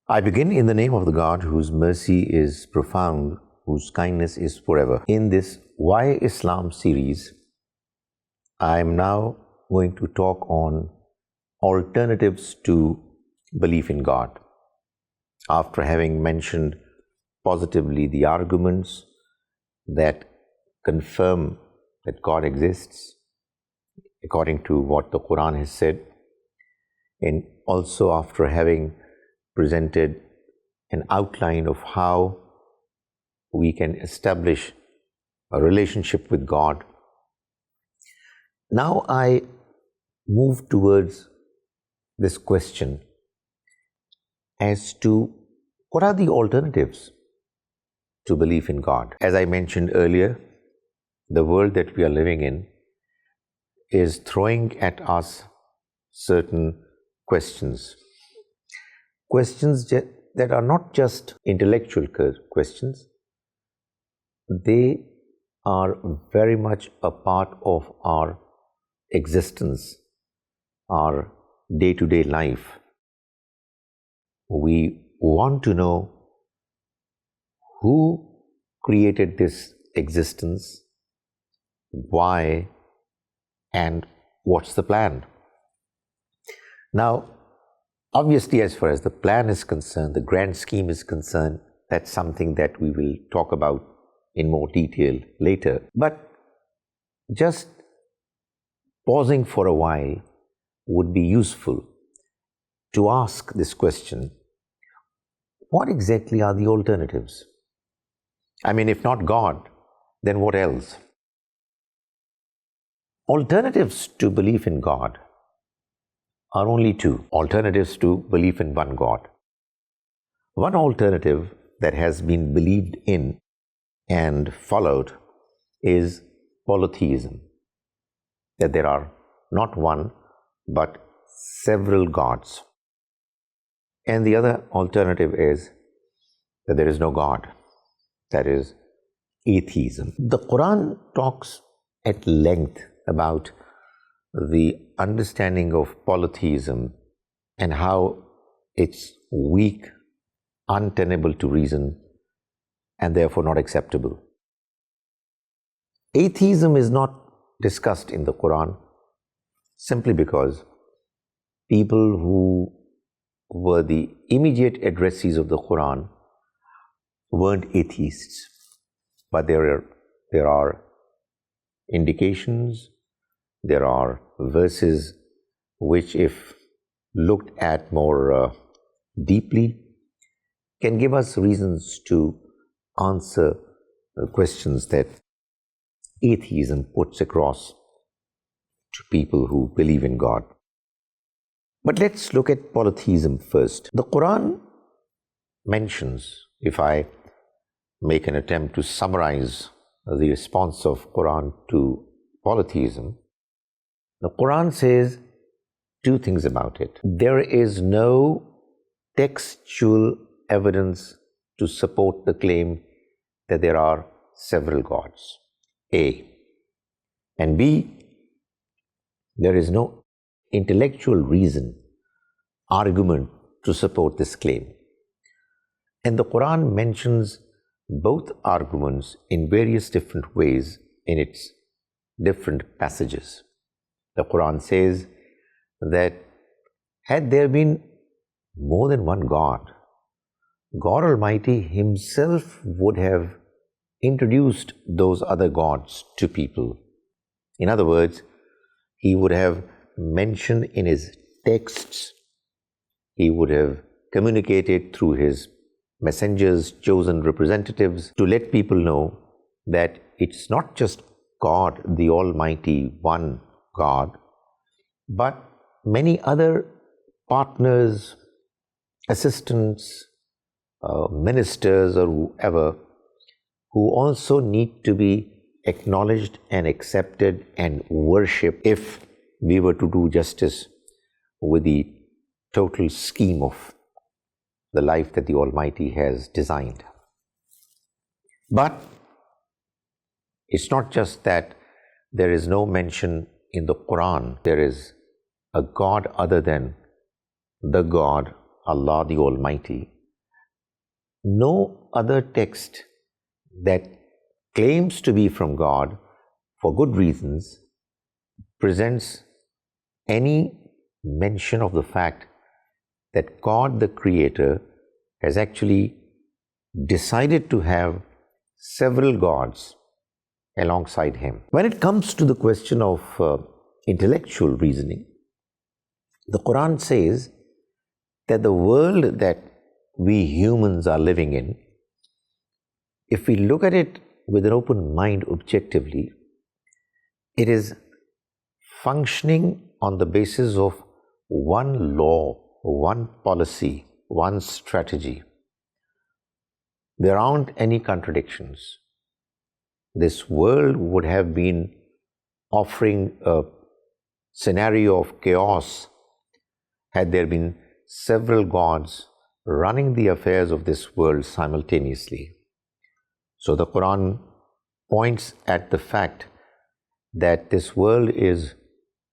I begin in the name of the God whose mercy is profound, whose kindness is forever. In this Why Islam series, I am now going to talk on alternatives to belief in God. After having mentioned positively the arguments that confirm that God exists, according to what the Quran has said, and also after having presented an outline of how we can establish a relationship with God, now I move towards this question as to what are the alternatives to belief in God. As I mentioned earlier, the world that we are living in is throwing at us certain questions that are not just intellectual questions, they are very much a part of our existence, our day-to-day life. We want to know who created this existence, why, and what's the plan. Now, obviously, as far as the plan is concerned, the grand scheme is concerned, that's something that we will talk about in more detail later. But just pausing for a while would be useful to ask this question: what exactly are the alternatives? I mean, if not God, then what else? Alternatives to belief in God are only two. Alternatives to belief in one God. One alternative that has been believed in and followed is polytheism, that there are not one but several gods. And the other alternative is that there is no God, that is atheism. The Quran talks at length about the understanding of polytheism and how it's weak, untenable to reason, and therefore not acceptable. Atheism is not discussed in the Quran simply because people who were the immediate addressees of the Quran weren't atheists, but there are indications, there are verses which, if looked at more deeply, can give us reasons to answer the questions that atheism puts across to people who believe in God. But let's look at polytheism first. The Quran mentions, if I make an attempt to summarize the response of Quran to polytheism, the Quran says two things about it. There is no textual evidence to support the claim that there are several gods, A. And B, there is no intellectual reason, argument to support this claim. And the Quran mentions both arguments in various different ways in its different passages. The Quran says that had there been more than one God, God Almighty Himself would have introduced those other gods to people. In other words, He would have mentioned in His texts, He would have communicated through His messengers, chosen representatives, to let people know that it's not just God, the Almighty One God, but many other partners, assistants, ministers, or whoever, who also need to be acknowledged and accepted and worshipped if we were to do justice with the total scheme of the life that the Almighty has designed. But it's not just that there is no mention in the Quran, there is a God other than the God, Allah the Almighty, no other text that claims to be from God for good reasons presents any mention of the fact that God, the Creator, has actually decided to have several gods alongside Him. When it comes to the question of intellectual reasoning, the Quran says that the world that we humans are living in, if we look at it with an open mind objectively, it is functioning on the basis of one law, one policy, one strategy. There aren't any contradictions. This world would have been offering a scenario of chaos had there been several gods running the affairs of this world simultaneously. So the Quran points at the fact that this world is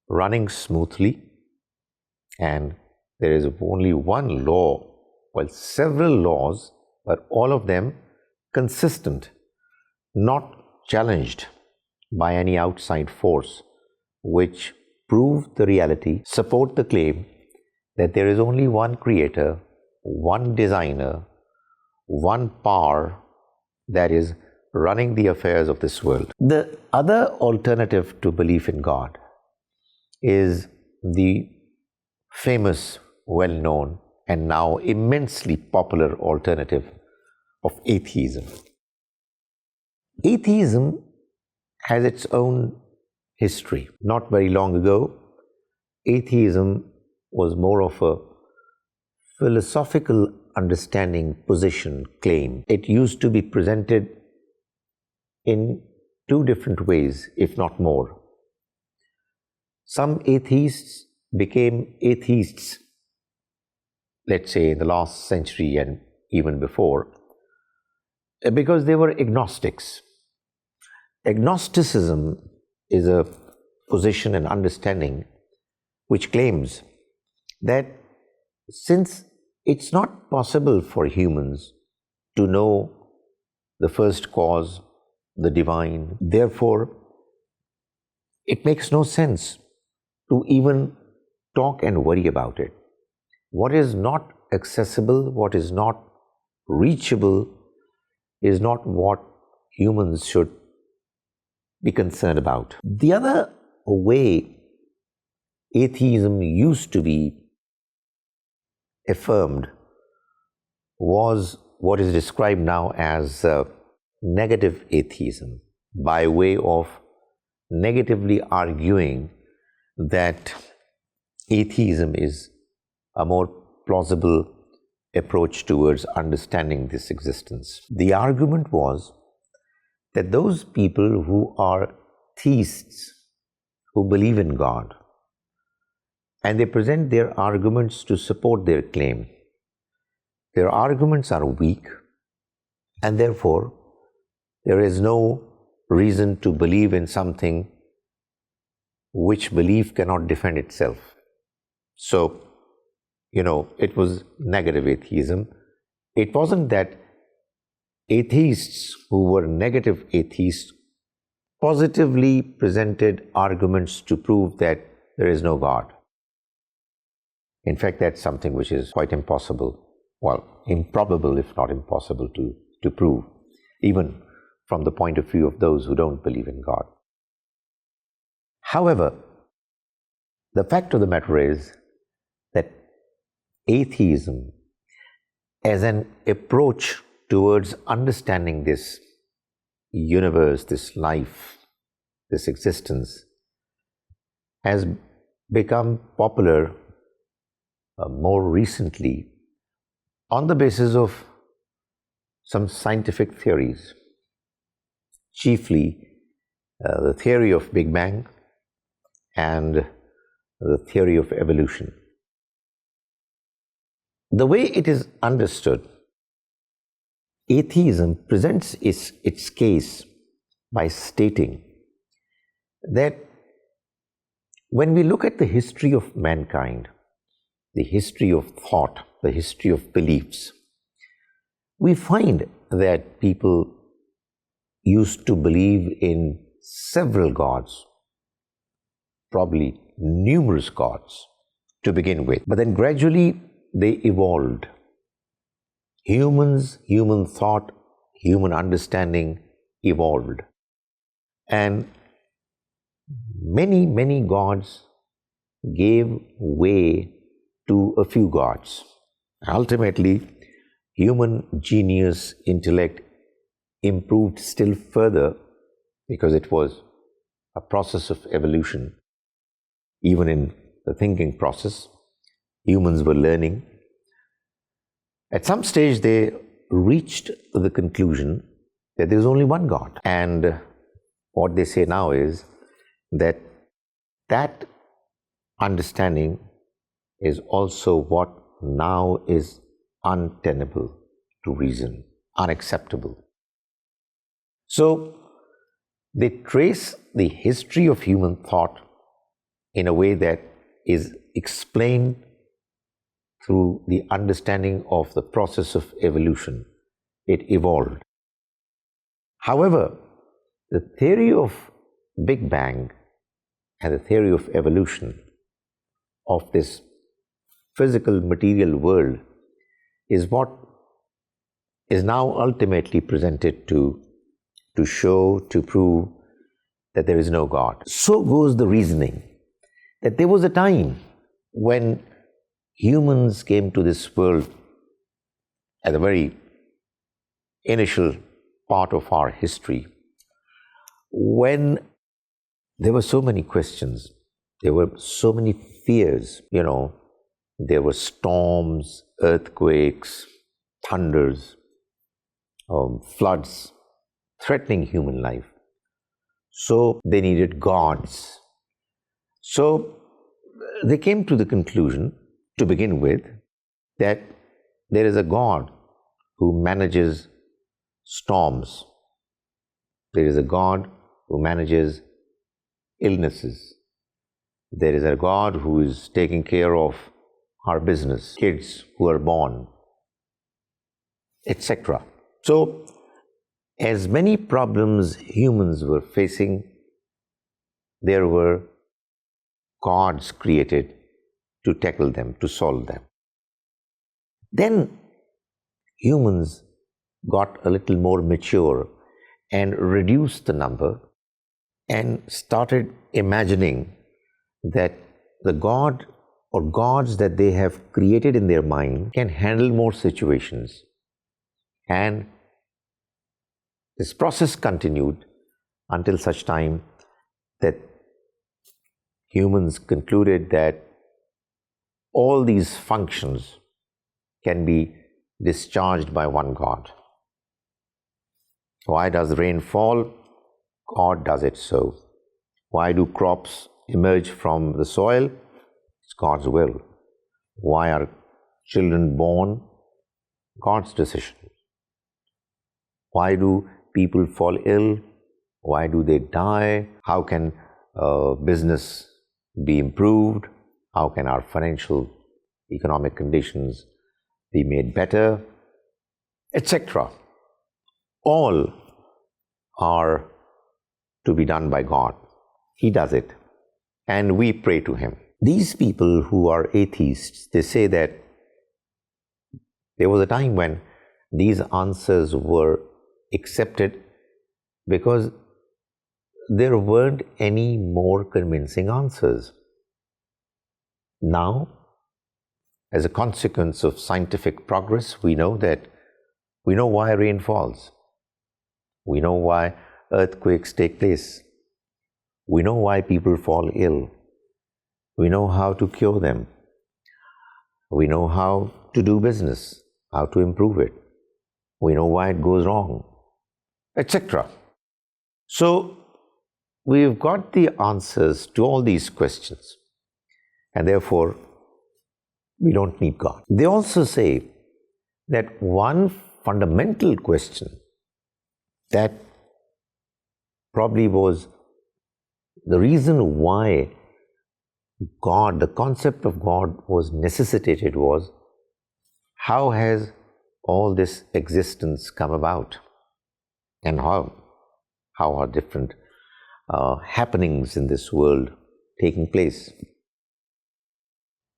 running smoothly and there is only one law, well, several laws, but all of them consistent, not challenged by any outside force, which prove the reality, support the claim that there is only one creator, one designer, one power that is running the affairs of this world. The other alternative to belief in God is the famous, well-known, and now immensely popular alternative of atheism. Atheism has its own history. Not very long ago, atheism was more of a philosophical understanding, position, claim. It used to be presented in two different ways, if not more. Some atheists became atheists, let's say in the last century and even before, because they were agnostics. Agnosticism is a position and understanding which claims that since it's not possible for humans to know the first cause, the divine, therefore it makes no sense to even talk and worry about it. What is not accessible, what is not reachable, is not what humans should be concerned about. The other way atheism used to be affirmed was what is described now as negative atheism, by way of negatively arguing that atheism is a more plausible approach towards understanding this existence. The argument was that those people who are theists, who believe in God, and they present their arguments to support their claim, their arguments are weak, and therefore there is no reason to believe in something which belief cannot defend itself. So, it was negative atheism. It wasn't that atheists who were negative atheists positively presented arguments to prove that there is no God. In fact, that's something which is quite impossible, well, improbable if not impossible to prove, even from the point of view of those who don't believe in God. However, the fact of the matter is that atheism as an approach towards understanding this universe, this life, this existence, has become popular more recently on the basis of some scientific theories, chiefly the theory of Big Bang and the theory of evolution. The way it is understood, atheism presents its case by stating that when we look at the history of mankind, the history of thought, the history of beliefs, we find that people used to believe in several gods, probably numerous gods to begin with. But then gradually they evolved. Humans, human thought, human understanding evolved. And many gods gave way to a few gods. Ultimately, human genius, intellect improved still further because it was a process of evolution. Even in the thinking process, humans were learning. At some stage, they reached the conclusion that there is only one God. And what they say now is that that understanding is also what now is untenable to reason, unacceptable. So they trace the history of human thought in a way that is explained through the understanding of the process of evolution. It evolved. However, the theory of Big Bang and the theory of evolution of this physical material world is what is now ultimately presented to show, to prove that there is no God. So goes the reasoning that there was a time when humans came to this world at the very initial part of our history, when there were so many questions, there were so many fears, there were storms, earthquakes, thunders, floods threatening human life. So they needed gods. So they came to the conclusion, to begin with, that there is a God who manages storms. There is a God who manages illnesses. There is a God who is taking care of our business, kids who are born, etc. So, as many problems humans were facing, there were gods created to tackle them, to solve them. Then humans got a little more mature and reduced the number and started imagining that the God or gods that they have created in their mind can handle more situations. And this process continued until such time that humans concluded that all these functions can be discharged by one God. Why does rain fall? God does it so. Why do crops emerge from the soil? It's God's will. Why are children born? God's decision. Why do people fall ill? Why do they die? How can business be improved? How can our financial, economic conditions be made better? Etc. All are to be done by God. He does it. And we pray to Him. These people who are atheists, they say that there was a time when these answers were accepted because there weren't any more convincing answers. Now, as a consequence of scientific progress, we know why rain falls. We know why earthquakes take place. We know why people fall ill. We know how to cure them. We know how to do business, how to improve it. We know why it goes wrong, etc. So, we've got the answers to all these questions, and therefore, we don't need God. They also say that one fundamental question that probably was the reason why God, the concept of God was necessitated was, how has all this existence come about, and how are different happenings in this world taking place.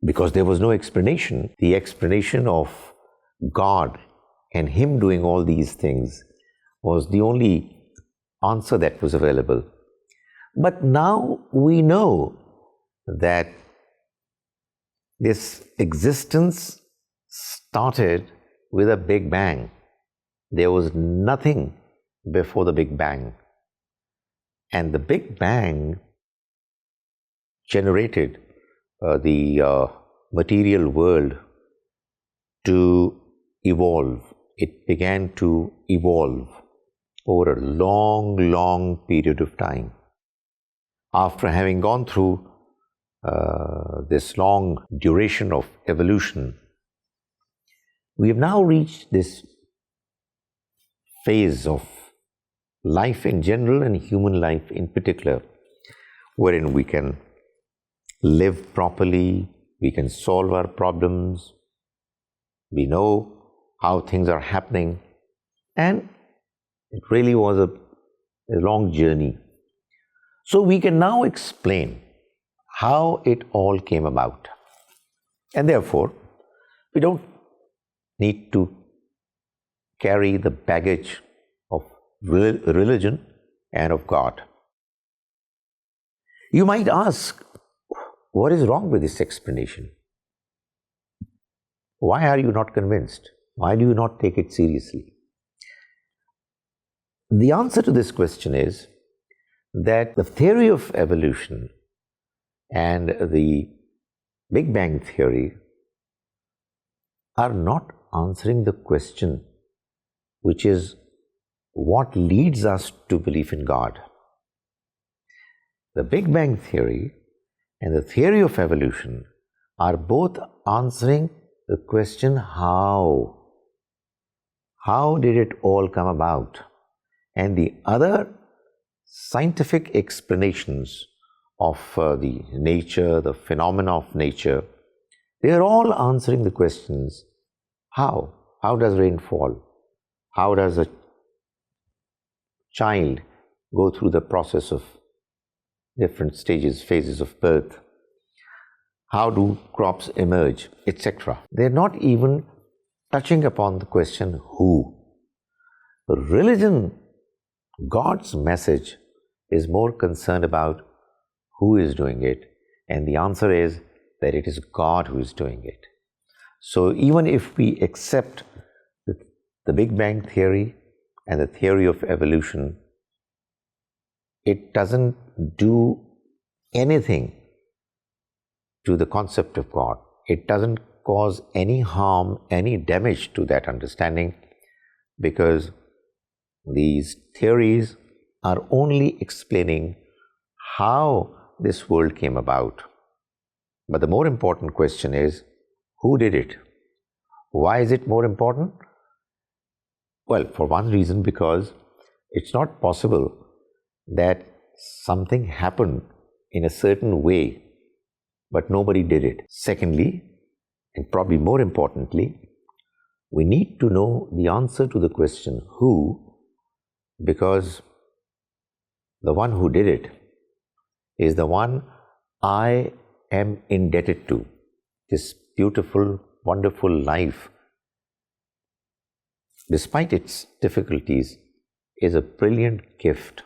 Because there was no explanation. The explanation of God and Him doing all these things was the only answer that was available. But now we know that this existence started with a Big Bang. There was nothing before the Big Bang. And the Big Bang generated the material world to evolve. It began to evolve over a long, long period of time. After having gone through this long duration of evolution, we have now reached this phase of life in general and human life in particular, wherein we can live properly, we can solve our problems, we know how things are happening, and it really was a long journey. So we can now explain how it all came about. And therefore, we don't need to carry the baggage of religion and of God. You might ask, what is wrong with this explanation? Why are you not convinced? Why do you not take it seriously? The answer to this question is that the theory of evolution and the Big Bang theory are not answering the question, which is what leads us to believe in God. The Big Bang theory and the theory of evolution are both answering the question how. How did it all come about? And the other scientific explanations of the nature, the phenomena of nature, they are all answering the questions how. How does rain fall? How does a child go through the process of different stages, phases of birth? How do crops emerge, etc.? They're not even touching upon the question who. Religion, God's message, is more concerned about who is doing it, and the answer is that it is God who is doing it. So even if we accept the Big Bang theory and the theory of evolution, it doesn't do anything to the concept of God. It doesn't cause any harm, any damage to that understanding, because these theories are only explaining how this world came about. But the more important question is, who did it? Why is it more important? Well, for one reason, because it's not possible that something happened in a certain way, but nobody did it. Secondly, and probably more importantly, we need to know the answer to the question who, because the one who did it is the one I am indebted to. This beautiful, wonderful life, despite its difficulties, is a brilliant gift.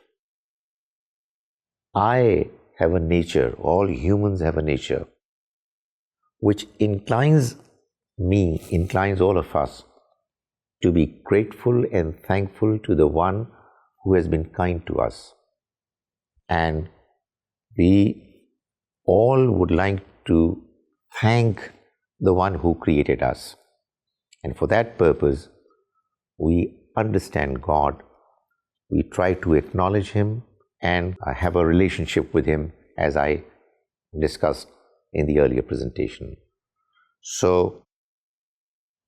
I have a nature, all humans have a nature, which inclines me, inclines all of us to be grateful and thankful to the one who has been kind to us. And we all would like to thank the one who created us. And for that purpose, we understand God, we try to acknowledge Him and have a relationship with Him, as I discussed in the earlier presentation. So,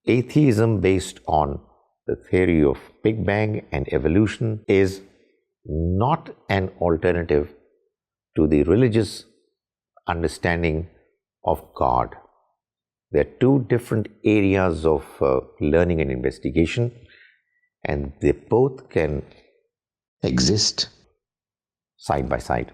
atheism based on the theory of Big Bang and evolution is not an alternative to the religious understanding of God. They're two different areas of learning and investigation, and they both can exist side by side.